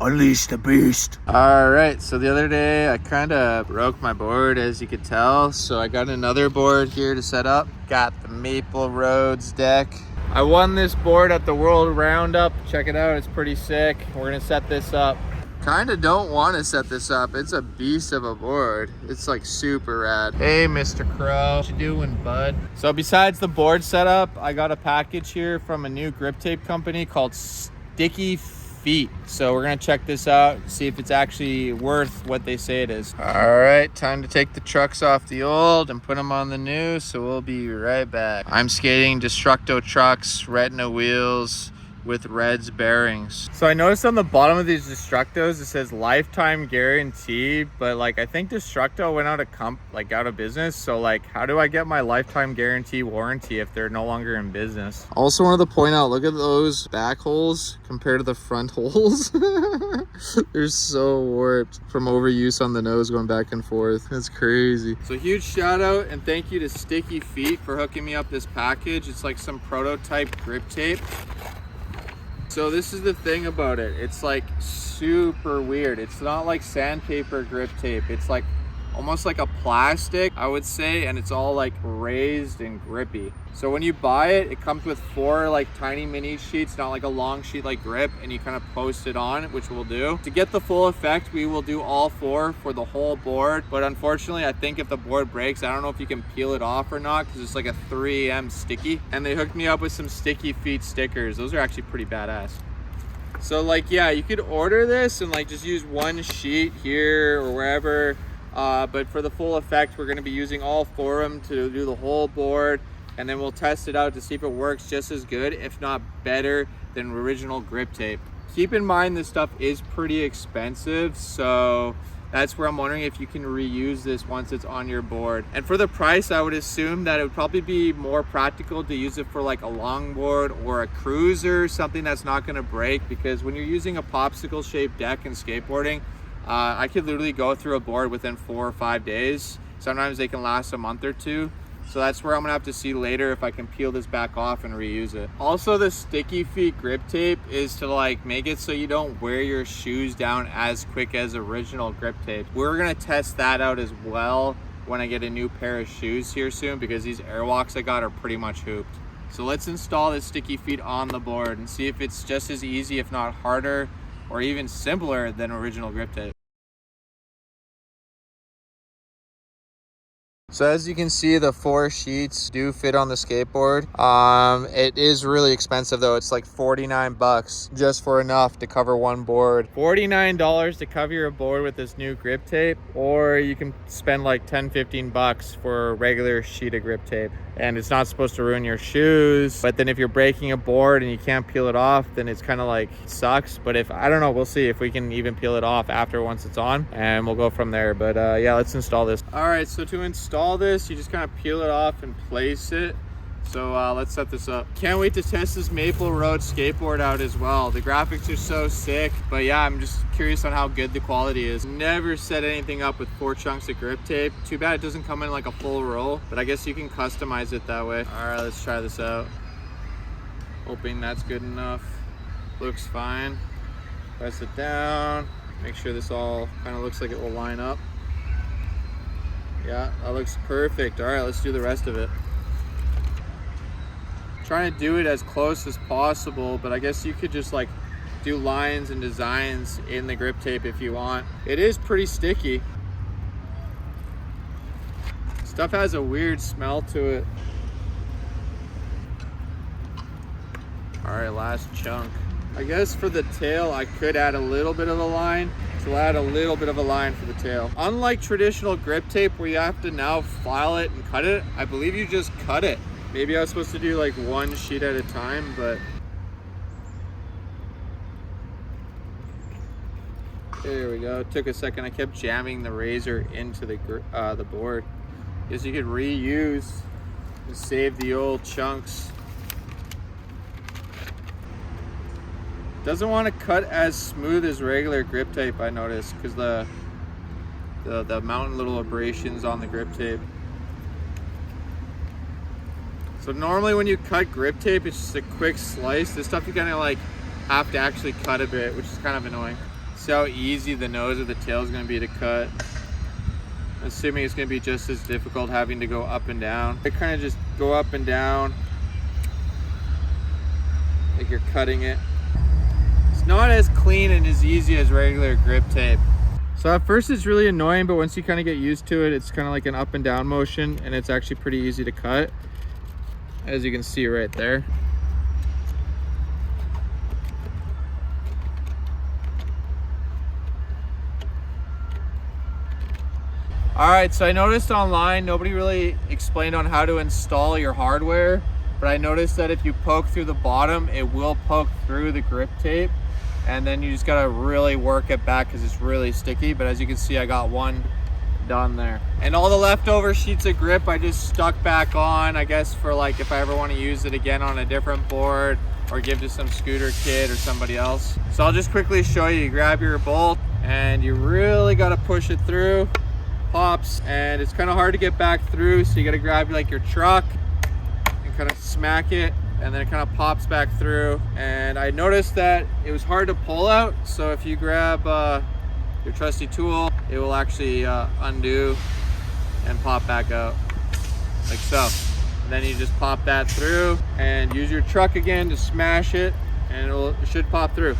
Unleash the beast. All right, so the other day I kind of broke my board, as you could tell. So I got another board here to set up. Got the Maple Roads deck. I won this board at the World Roundup. Check it out, it's pretty sick. We're gonna set this up. Kind of don't want to set this up. It's a beast of a board. It's like super rad. Hey, Mr. Crow. What you doing, bud? So besides the board setup, I got a package here from a new grip tape company called Sticky Feet. So we're gonna check this out, see if it's actually worth what they say it is. All right, time to take the trucks off the old and put them on the new. So we'll be right back. I'm skating Destructo trucks, Retina wheels, with Reds bearings. So I noticed on the bottom of these Destructos it says lifetime guarantee, but like I think Destructo went out of business. So like, how do I get my lifetime guarantee warranty if they're no longer in business? Also wanted to point out, look at those back holes compared to the front holes. They're so warped from overuse on the nose going back and forth. That's crazy. So huge shout out and thank you to Sticky Feet for hooking me up this package. It's like some prototype grip tape. So this is the thing about it, it's like super weird. It's not like sandpaper grip tape. It's like almost like a plastic, I would say, and it's all like raised and grippy. So when you buy it, it comes with 4 like tiny mini sheets, not like a long sheet like grip, and you kind of post it on, which we'll do. To get the full effect, we will do all 4 for the whole board. But unfortunately, I think if the board breaks, I don't know if you can peel it off or not, because it's like a 3M sticky. And they hooked me up with some Sticky Feet stickers. Those are actually pretty badass. So like, yeah, you could order this and like just use 1 sheet here or wherever. But for the full effect, we're going to be using all 4 of them to do the whole board, and then we'll test it out to see if it works just as good, if not better, than original grip tape. Keep in mind this stuff is pretty expensive, so that's where I'm wondering if you can reuse this once it's on your board. And for the price, I would assume that it would probably be more practical to use it for like a longboard or a cruiser, something that's not going to break, because when you're using a popsicle shaped deck in skateboarding, I could literally go through a board within 4 or 5 days. Sometimes they can last a month or 2. So that's where I'm gonna have to see later if I can peel this back off and reuse it. Also, the Sticky Feet grip tape is to like make it so you don't wear your shoes down as quick as original grip tape. We're gonna test that out as well when I get a new pair of shoes here soon, because these Airwalks I got are pretty much hooped. So let's install this Sticky Feet on the board and see if it's just as easy, if not harder, or even simpler than original grip tape. So as you can see, the 4 sheets do fit on the skateboard. It is really expensive though. It's like 49 bucks just for enough to cover 1 board. $49 to cover your board with this new grip tape, or you can spend like 10-15 bucks for a regular sheet of grip tape. And it's not supposed to ruin your shoes, but then if you're breaking a board and you can't peel it off, then it's kind of like sucks. But if, I don't know, we'll see if we can even peel it off after once it's on, and we'll go from there. But yeah, let's install this. All right, so to install this, you just kind of peel it off and place it. So let's set this up. Can't wait to test this Maple Roads skateboard out as well. The graphics are so sick, but yeah, I'm just curious on how good the quality is. Never set anything up with 4 chunks of grip tape. Too bad it doesn't come in like a full roll, but I guess you can customize it that way. All right, let's try this out. Hoping that's good enough. Looks fine. Press it down. Make sure this all kind of looks like it will line up. Yeah, that looks perfect. All right, let's do the rest of it. Trying to do it as close as possible, but I guess you could just like do lines and designs in the grip tape if you want. It is pretty sticky. Stuff has a weird smell to it. All right, last chunk. I guess for the tail, I could add a little bit of a line. So we'll add a little bit of a line for the tail. Unlike traditional grip tape where you have to now file it and cut it, I believe you just cut it. Maybe I was supposed to do like 1 sheet at a time, but there we go. It took a second. I kept jamming the razor into the board. Guess you could reuse and save the old chunks. Doesn't want to cut as smooth as regular grip tape, I noticed, because the mountain little abrasions on the grip tape. So normally when you cut grip tape, it's just a quick slice. This stuff you kind of like have to actually cut a bit, which is kind of annoying. See how easy the nose of the tail is going to be to cut. Assuming it's going to be just as difficult having to go up and down. I kind of just go up and down like you're cutting it. It's not as clean and as easy as regular grip tape. So at first it's really annoying, but once you kind of get used to it, it's kind of like an up and down motion, and it's actually pretty easy to cut, as you can see right there. All right, so I noticed online nobody really explained on how to install your hardware, but I noticed that if you poke through the bottom, it will poke through the grip tape, and then you just gotta really work it back because it's really sticky. But as you can see, I got one done there. And all the leftover sheets of grip I just stuck back on, I guess for like if I ever want to use it again on a different board or give to some scooter kid or somebody else. So I'll just quickly show you. You grab your bolt and you really gotta push it through. Pops, and it's kind of hard to get back through, so you got to grab like your truck and kind of smack it, and then it kind of pops back through. And I noticed that it was hard to pull out, so if you grab your trusty tool, it will actually undo and pop back out like so. And then you just pop that through and use your truck again to smash it, and it should pop through.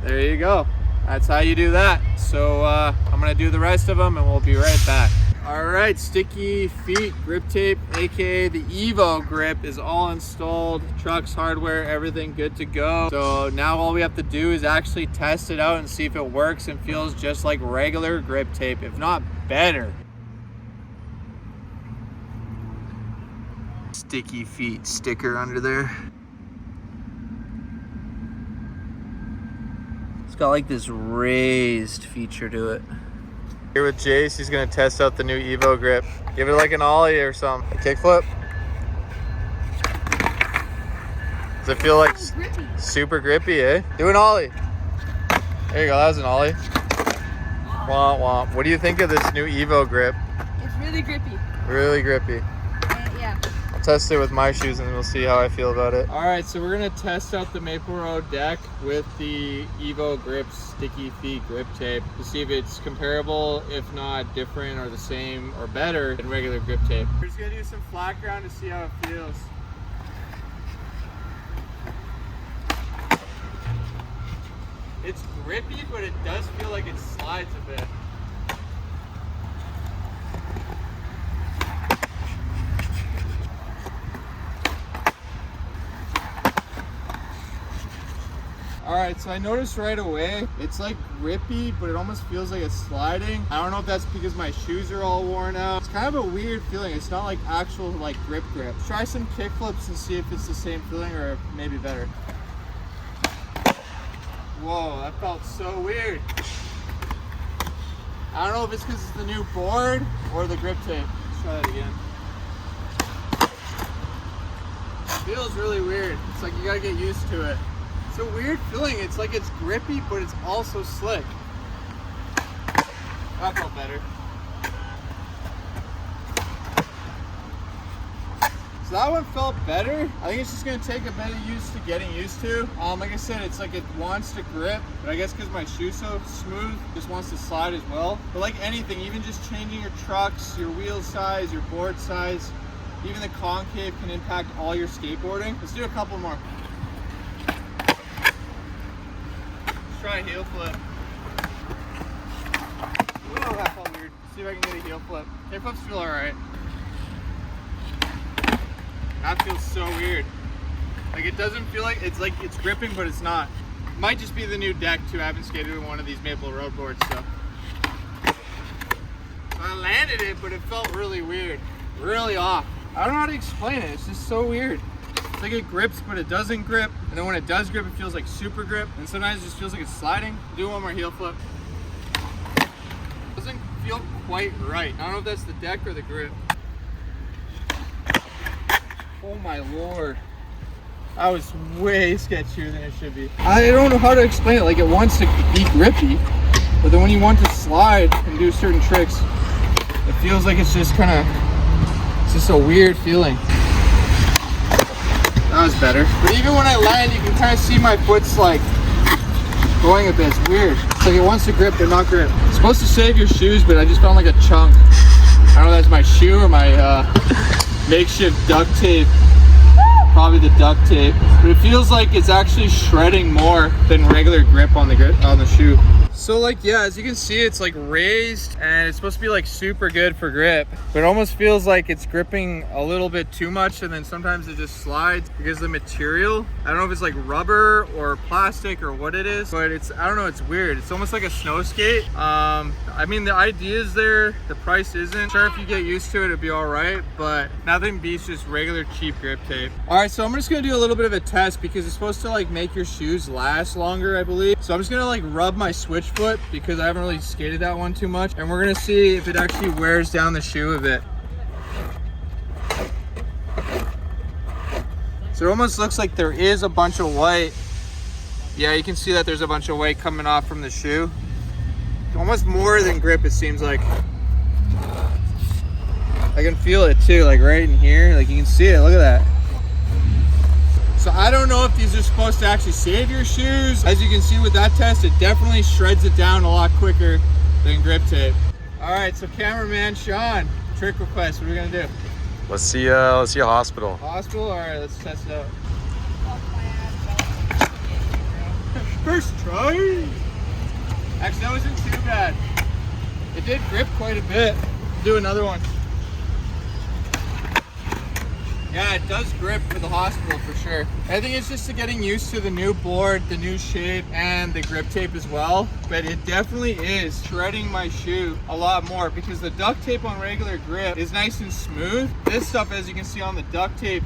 There you go. That's how you do that. So I'm gonna do the rest of them and we'll be right back. All right, Sticky Feet grip tape, aka the Evo Grip, is all installed. Trucks, hardware, everything good to go. So now all we have to do is actually test it out and see if it works and feels just like regular grip tape, if not better. Sticky Feet sticker under there. Got like this raised feature to it. Here with Jace, he's gonna test out the new Evo Grip. Give it like an ollie or something. A kickflip. Does it feel like super grippy, eh? Do an ollie. There you go, that was an ollie. Womp womp. What do you think of this new Evo Grip? It's really grippy. Really grippy. Yeah. I'll test it with my shoes and we'll see how I feel about it. All right, so we're gonna test out the Maple Road deck with the Evo Grip Sticky Feet grip tape to see if it's comparable, if not different or the same or better than regular grip tape. We're just gonna do some flat ground to see how it feels. It's grippy, but it does feel like it slides a bit. All right, so I noticed right away, it's like grippy, but it almost feels like it's sliding. I don't know if that's because my shoes are all worn out. It's kind of a weird feeling. It's not like actual like grip. Try some kick flips and see if it's the same feeling or maybe better. Whoa, that felt so weird. I don't know if it's because it's the new board or the grip tape. Let's try that again. It feels really weird. It's like you gotta get used to it. It's a weird feeling. It's like it's grippy, but it's also slick. That felt better. So that one felt better. I think it's just gonna take a bit of getting used to. Like I said, it's like it wants to grip, but I guess because my shoe's so smooth, it just wants to slide as well. But like anything, even just changing your trucks, your wheel size, your board size, even the concave can impact all your skateboarding. Let's do a couple more. Try a heel flip. Whoa, that felt weird. See if I can get a heel flip. Heel flips feel alright. That feels so weird. Like it doesn't feel like it's gripping, but it's not. It might just be the new deck too. I haven't skated with one of these Maple Road boards, so I landed it, but it felt really weird. Really off. I don't know how to explain it. It's just so weird. It's like it grips, but it doesn't grip. And then when it does grip, it feels like super grip. And sometimes it just feels like it's sliding. Do one more heel flip. Doesn't feel quite right. I don't know if that's the deck or the grip. Oh my lord. That was way sketchier than it should be. I don't know how to explain it. Like it wants to be grippy, but then when you want to slide and do certain tricks, it feels like it's just kind of, it's just a weird feeling. That was better. But even when I land, you can kind of see my foot's like going a bit. It's weird. It's like it wants to grip, but not grip. It's supposed to save your shoes, but I just found like a chunk. I don't know if that's my shoe or my makeshift duct tape. Probably the duct tape. But it feels like it's actually shredding more than regular grip on the shoe. So like, yeah, as you can see, it's like raised and it's supposed to be like super good for grip, but it almost feels like it's gripping a little bit too much, and then sometimes it just slides because of the material. I don't know if it's like rubber or plastic or what it is, but I don't know, it's weird. It's almost like a snow skate. I mean, the idea is there, the price isn't. Sure, if you get used to it, it'd be all right, but nothing beats just regular cheap grip tape. All right, so I'm just gonna do a little bit of a test because it's supposed to like make your shoes last longer, I believe. So I'm just gonna like rub my switch foot because I haven't really skated that one too much, and we're gonna see if it actually wears down the shoe a bit. So it almost looks like there is a bunch of white. Yeah, you can see that there's a bunch of white coming off from the shoe. Almost more than grip, it seems like. I can feel it too, like right in here. Like you can see it, look at that. So I don't know if these are supposed to actually save your shoes. As you can see with that test, it definitely shreds it down a lot quicker than grip tape. All right, so cameraman Sean, trick request, what are we gonna do? Let's see a hospital. Hospital? All right, let's test it out. First try. Actually, that wasn't too bad. It did grip quite a bit. Do another one. Yeah, it does grip for the hospital for sure. I think it's just getting used to the new board, the new shape, and the grip tape as well. But it definitely is shredding my shoe a lot more because the duct tape on regular grip is nice and smooth. This stuff, as you can see on the duct tape,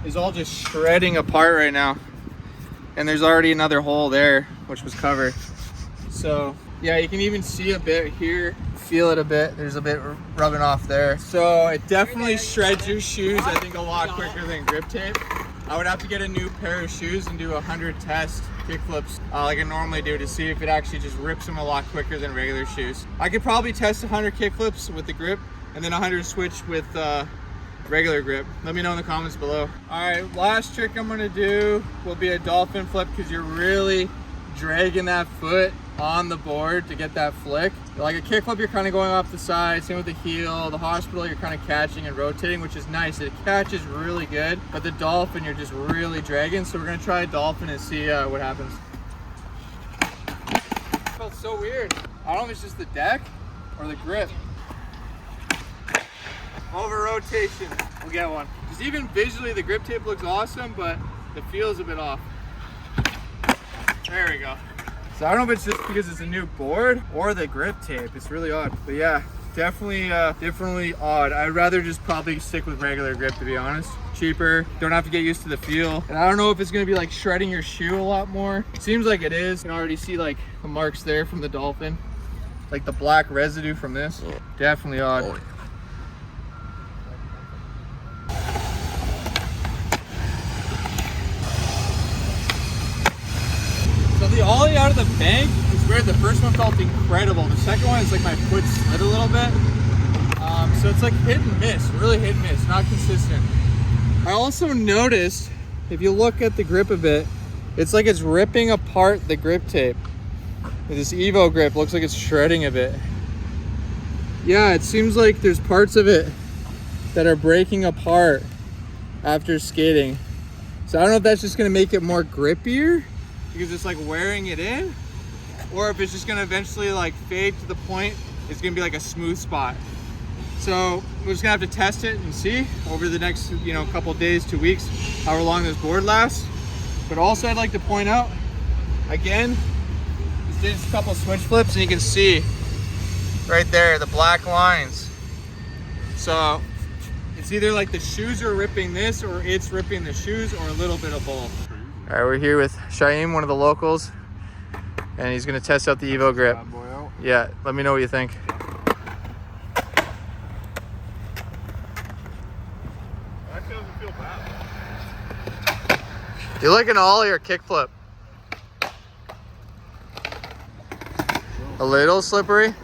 is all just shredding apart right now. And there's already another hole there, which was covered. So yeah, you can even see a bit here. Feel it a bit. There's a bit rubbing off there. So it definitely shreds your shoes, I think, a lot quicker than grip tape. I would have to get a new pair of shoes and do 100 test kickflips like I normally do to see if it actually just rips them a lot quicker than regular shoes. I could probably test 100 kickflips with the grip and then 100 switch with regular grip. Let me know in the comments below. All right, last trick I'm gonna do will be a dolphin flip because you're really dragging that foot on the board to get that flick. Like a kickflip, you're kind of going off the side, same with the heel. The hospital, you're kind of catching and rotating, which is nice. It catches really good, but the dolphin, you're just really dragging. So we're gonna try a dolphin and see what happens. It felt so weird. I don't know if it's just the deck or the grip. Over rotation, we'll get one. Because even visually, the grip tape looks awesome, but the feel's a bit off. There we go. So I don't know if it's just because it's a new board or the grip tape. It's really odd. But yeah, definitely odd. I'd rather just probably stick with regular grip, to be honest. Cheaper, don't have to get used to the feel. And I don't know if it's gonna be like shredding your shoe a lot more. Seems like it is. You can already see like the marks there from the dolphin. Like the black residue from this. Definitely odd. So the ollie out of the bank is weird. The first one felt incredible. The second one is like my foot slid a little bit. So it's like hit and miss, really hit and miss, not consistent. I also noticed, if you look at the grip a bit, it's like it's ripping apart the grip tape. This Evo grip looks like it's shredding a bit. Yeah, it seems like there's parts of it that are breaking apart after skating. So I don't know if that's just gonna make it more grippier because it's like wearing it in, or if it's just gonna eventually like fade to the point it's gonna be like a smooth spot. So we're just gonna have to test it and see over the next, you know, couple days, 2 weeks, however long this board lasts. But also I'd like to point out, again, just did a couple switch flips and you can see right there the black lines. So it's either like the shoes are ripping this or it's ripping the shoes, or a little bit of both. All right, we're here with Shaim, one of the locals, and he's gonna test out the Evo grip. Yeah, let me know what you think. Actually doesn't feel bad. You like an ollie or kickflip? A little slippery?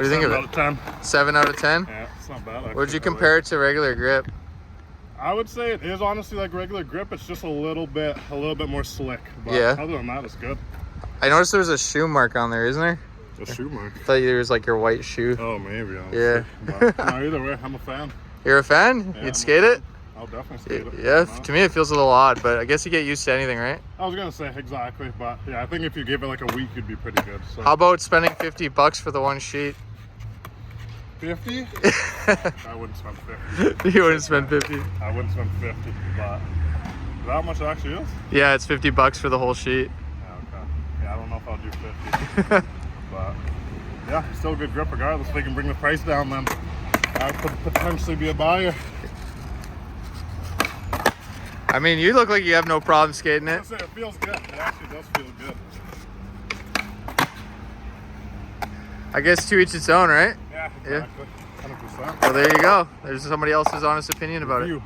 What do you think of it? 7 out of 10. 7 out of 10? Yeah, it's not bad. Actually. Would you compare it to regular grip? I would say it is honestly like regular grip. It's just a little bit more slick. But Yeah. other than that, it's good. I noticed there's a shoe mark on there, isn't there? A shoe mark. I thought there was like your white shoe. Oh, maybe. Honestly. Yeah. But, no, either way, I'm a fan. You're a fan? Yeah, You'd skate it? I'll definitely skate it. Yeah, to me it feels a little odd, but I guess you get used to anything, right? I was gonna say exactly, but yeah, I think if you gave it like a week, you'd be pretty good. So. How about spending $50 for the one sheet? 50? I wouldn't spend 50. You wouldn't spend 50? I wouldn't spend 50, but is that how much it actually is? Yeah, it's $50 for the whole sheet. Yeah, okay. Yeah, I don't know if I'll do 50. But yeah, still a good grip regardless. If they can bring the price down, then I could potentially be a buyer. I mean, you look like you have no problem skating it. I was gonna say, it feels good. It actually does feel good. I guess to each its own, right? Yeah, exactly. 100%. Well, there you go. There's somebody else's honest opinion about it. You.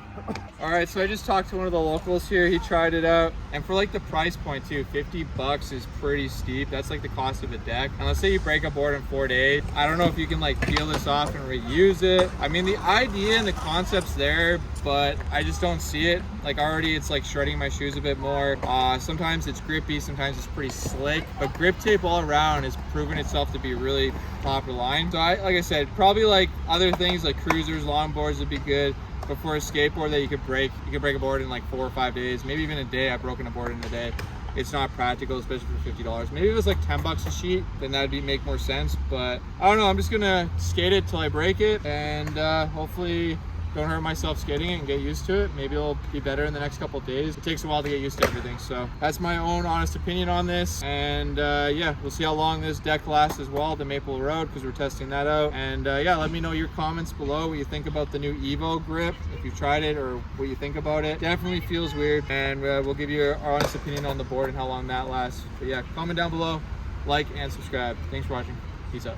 All right, so I just talked to one of the locals here. He tried it out, and for like the price point too, $50 is pretty steep. That's like the cost of a deck. And let's say you break a board in 4 to 8. I don't know if you can like peel this off and reuse it. I mean, the idea and the concept's there, but I just don't see it. Like already, it's like shredding my shoes a bit more. Sometimes it's grippy, sometimes it's pretty slick. But grip tape all around has proven itself to be really top of the line. So like I said, probably like other things like cruisers, longboards would be good. But for a skateboard that you could break a board in like 4 or 5 days, maybe even a day. I've broken a board in a day. It's not practical, especially for $50. Maybe if it was like $10 a sheet, then that'd make more sense. But I don't know. I'm just gonna skate it till I break it, and hopefully don't hurt myself skating it and get used to it. Maybe it'll be better in the next couple of days. It takes a while to get used to everything. So that's my own honest opinion on this. And yeah, we'll see how long this deck lasts as well, the Maple Road, because we're testing that out. And yeah, let me know your comments below, what you think about the new Evo grip, if you've tried it or what you think about it. Definitely feels weird. And we'll give you our honest opinion on the board and how long that lasts. But yeah, comment down below, like and subscribe. Thanks for watching. Peace out.